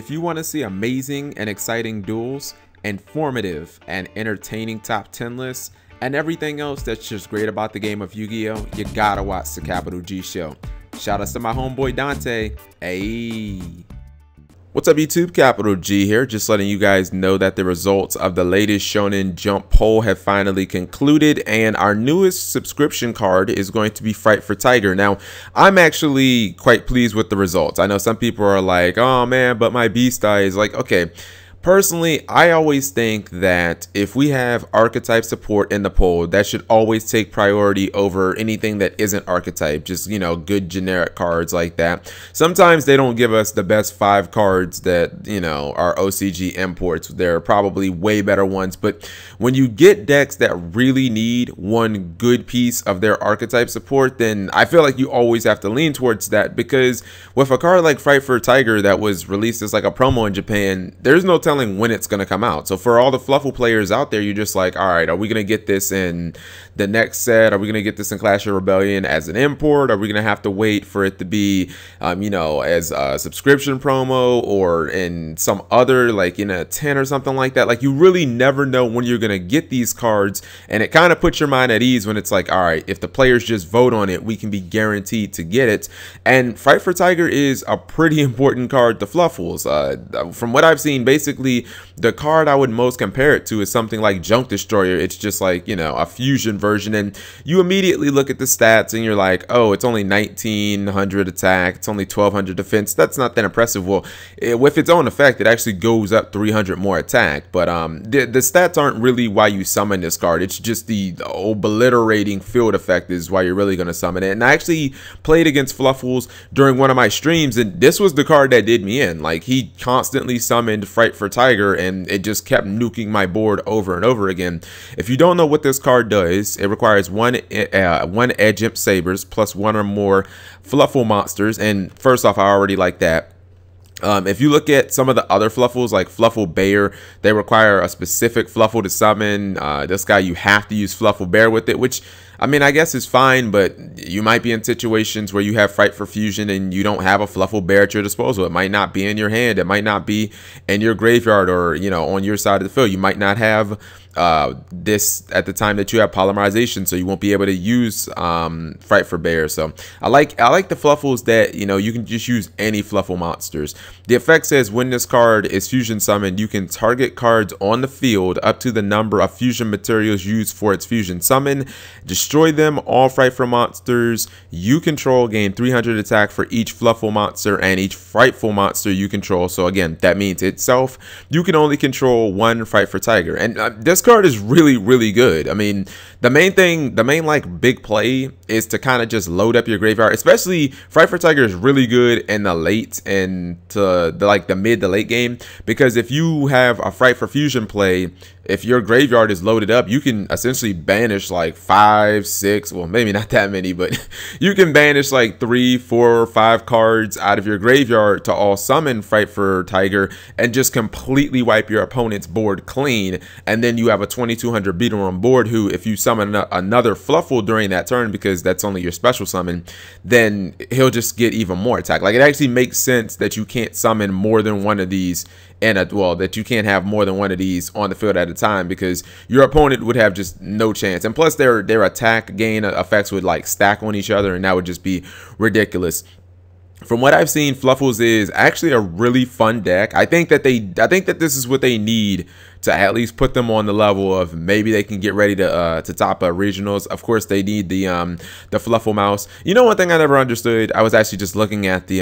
If you want to see amazing and exciting duels, informative and entertaining top 10 lists, and everything else that's just great about the game of Yu-Gi-Oh!, you gotta watch the Capital G Show. Shout out to my homeboy Dante. Hey. What's up YouTube, Capital G here, just letting you guys know that the results of the latest Shonen Jump poll have finally concluded, and our newest subscription card is going to be Frightfur Tiger. Now, I'm actually quite pleased with the results. I know some people are like, oh man, but my beast eye is like, okay. Personally, I always think that if we have archetype support in the poll, that should always take priority over anything that isn't archetype. Just, you know, good generic cards like that. Sometimes they don't give us the best 5 cards that, you know, are OCG imports. There are probably way better ones. But when you get decks that really need one good piece of their archetype support, then I feel like you always have to lean towards that. Because with a card like Frightfur Tiger that was released as like a promo in Japan, there's no telling when it's going to come out. So for all the Fluffal players out there, you're just like, all right, are we going to get this in the next set? Are we going to get this in Clash of Rebellion as an import? Are we going to have to wait for it to be, you know, as a subscription promo or in some other, like in a 10 or something like that? Like, you really never know when you're going to get these cards, and it kind of puts your mind at ease when it's like, all right, if the players just vote on it, we can be guaranteed to get it. And Frightfur Tiger is a pretty important card to Fluffals. From what I've seen, basically the card I would most compare it to is something like Junk Destroyer. It's just like, you know, a fusion version, and you immediately look at the stats and you're like, oh, it's only 1900 attack, it's only 1200 defense. That's not that impressive. Well, with its own effect, it actually goes up 300 more attack. But the stats aren't really why you summon this card. It's just the obliterating field effect is why you're really going to summon it. And I actually played against Fluffals during one of my streams, and this was the card that did me in. Like, he constantly summoned Frightfur Tiger, and it just kept nuking my board over and over again. If you don't know what this card does, it requires one Edge Imp Sabers plus 1 or more Fluffal monsters. And first off, I already like that. If you look at some of the other Fluffals, like Fluffal Bear, they require a specific Fluffal to summon. This guy, you have to use Fluffal Bear with it, which, I mean, I guess is fine, but you might be in situations where you have Frightfur Fusion and you don't have a Fluffal Bear at your disposal. It might not be in your hand. It might not be in your graveyard or, you know, on your side of the field. You might not have this at the time that you have polymerization, so you won't be able to use Frightfur Bear. So I like the Fluffals that, you know, you can just use any Fluffal monsters. The effect says when this card is fusion summoned, you can target cards on the field up to the number of fusion materials used for its fusion summon. Destroy them. All Frightfur monsters you control gain 300 attack for each Fluffal monster and each Frightful monster you control. So again, that means itself you can only control one Frightfur Tiger, and this card is really good. I mean, the main like big play is to kind of just load up your graveyard. Especially Frightfur Tiger is really good in the late and to the mid to late game, because if you have a Frightfur Fusion play, if your graveyard is loaded up, you can essentially banish like 5, 6, well, maybe not that many, but you can banish like 3, 4, 5 cards out of your graveyard to all summon Frightfur Tiger and just completely wipe your opponent's board clean. And then you have a 2200 beater on board who, if you summon another Fluffal during that turn, because that's only your special summon, then he'll just get even more attack. Like, it actually makes sense that you can't summon more than one of these, and that you can't have more than one of these on the field at a time, because your opponent would have just no chance. And plus their attack gain effects would like stack on each other, and that would just be ridiculous. From what I've seen, Fluffals is actually a really fun deck. I think that this is what they need to at least put them on the level of maybe they can get ready to top regionals. Of course, they need the Fluffal mouse. You know, one thing I never understood, I was actually just looking at the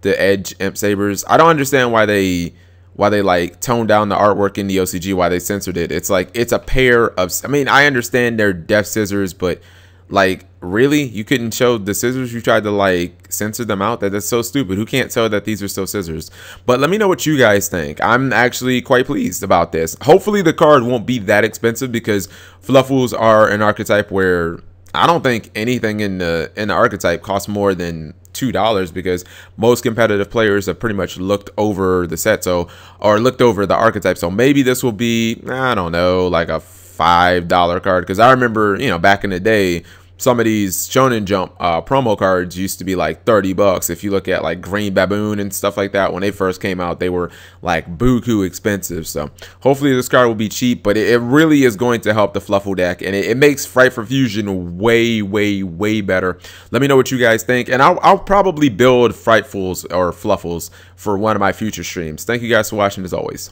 Edge Imp Sabers. I don't understand why they like toned down the artwork in the OCG, why they censored it. It's like, it's a pair of, I mean, I understand they're death scissors, but like, really, you couldn't show the scissors? You tried to like censor them out? That's so stupid. Who can't tell that these are still scissors? But let me know what you guys think. I'm actually quite pleased about this. Hopefully the card won't be that expensive, because Fluffals are an archetype where I don't think anything in the archetype costs more than $2, because most competitive players have pretty much looked over the set, or looked over the archetype. So maybe this will be, I don't know, like a $5 card, because I remember, you know, back in the day, some of these Shonen Jump promo cards used to be like $30. If you look at like Green Baboon and stuff like that, when they first came out, they were like buku expensive. So hopefully this card will be cheap, but it really is going to help the Fluffle deck, and it makes Frightfur Fusion way better. Let me know what you guys think, and I'll probably build Frightfuls or Fluffals for one of my future streams. Thank you guys for watching as always.